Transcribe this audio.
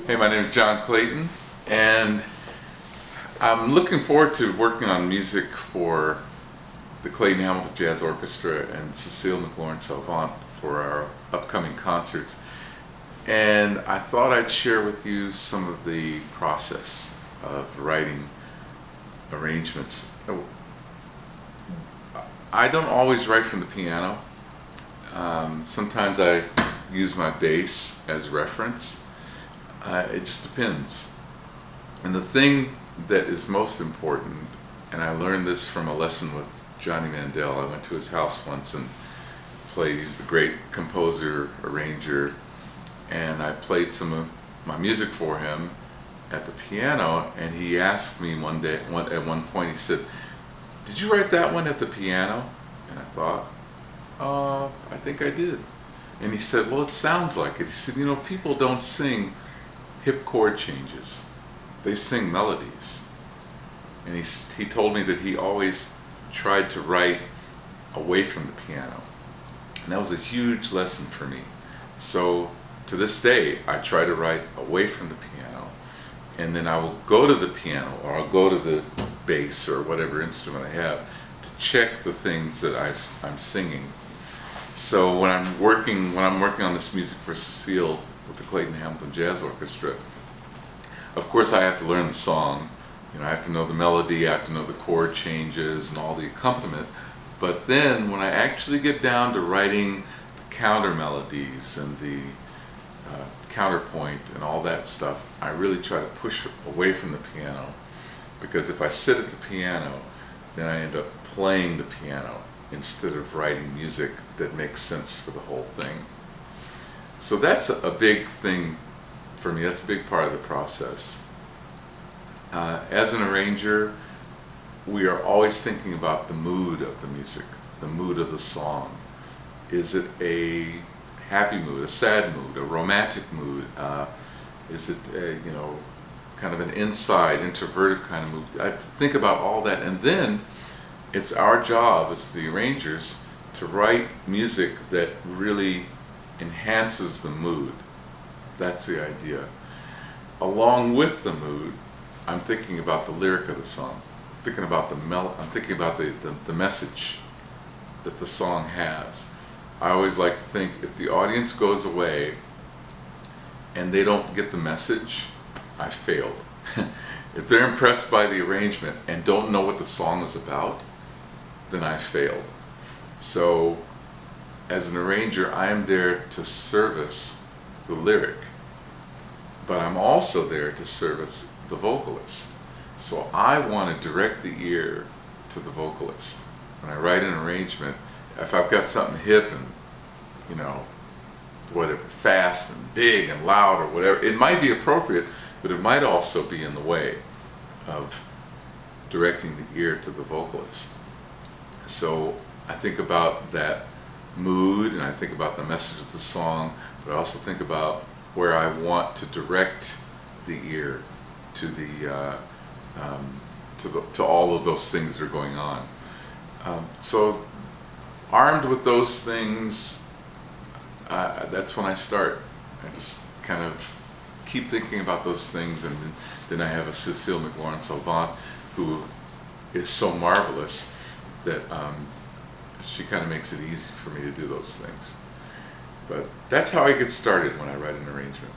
Hey, my name is John Clayton, and I'm looking forward to working on music for the Clayton-Hamilton Jazz Orchestra and CÉCILE McLORIN SALVANT for our upcoming concerts. And I thought I'd share with you some of the process of writing arrangements. I don't always write from the piano. Sometimes I use my bass as reference. It just depends. And the thing that is most important, and I learned this from a lesson with Johnny Mandel. I went to his house once and played. He's the great composer, arranger, and I played some of my music for him at the piano, and he asked me one day, at one point, he said, "Did you write that one at the piano?" And I thought, I think I did. And he said, "Well, it sounds like it." He said, "You know, people don't sing hip chord changes. They sing melodies." And he told me that he always tried to write away from the piano. And that was a huge lesson for me. So to this day, I try to write away from the piano, and then I will go to the piano, or I'll go to the bass or whatever instrument I have to check the things that I'm singing. So when I'm working on this music for CÉCILE with the Clayton-Hamilton Jazz Orchestra, of course I have to learn the song. You know, I have to know the melody, I have to know the chord changes and all the accompaniment. But then when I actually get down to writing the counter melodies and the counterpoint and all that stuff, I really try to push away from the piano, because if I sit at the piano, then I end up playing the piano instead of writing music that makes sense for the whole thing. So that's a big thing for me. That's a big part of the process. As an arranger, we are always thinking about the mood of the music, the mood of the song. Is it a happy mood, a sad mood, a romantic mood? Is it kind of an inside, introverted kind of mood? I think about all that, and then it's our job as the arrangers to write music that really enhances the mood. That's the idea. Along with the mood, I'm thinking about the lyric of the song. I'm thinking about I'm thinking about the message that the song has. I always like to think, if the audience goes away and they don't get the message, I failed. If they're impressed by the arrangement and don't know what the song is about, then I failed. So as an arranger, I am there to service the lyric, but I'm also there to service the vocalist. So I want to direct the ear to the vocalist. When I write an arrangement, if I've got something hip and, whatever, fast and big and loud or whatever, it might be appropriate, but it might also be in the way of directing the ear to the vocalist. So I think about that mood, and I think about the message of the song, but I also think about where I want to direct the ear to to all of those things that are going on. So armed with those things, that's when I start. I just kind of keep thinking about those things, and then I have a CÉCILE McLORIN SALVANT who is so marvelous that she kind of makes it easy for me to do those things. But that's how I get started when I write an arrangement.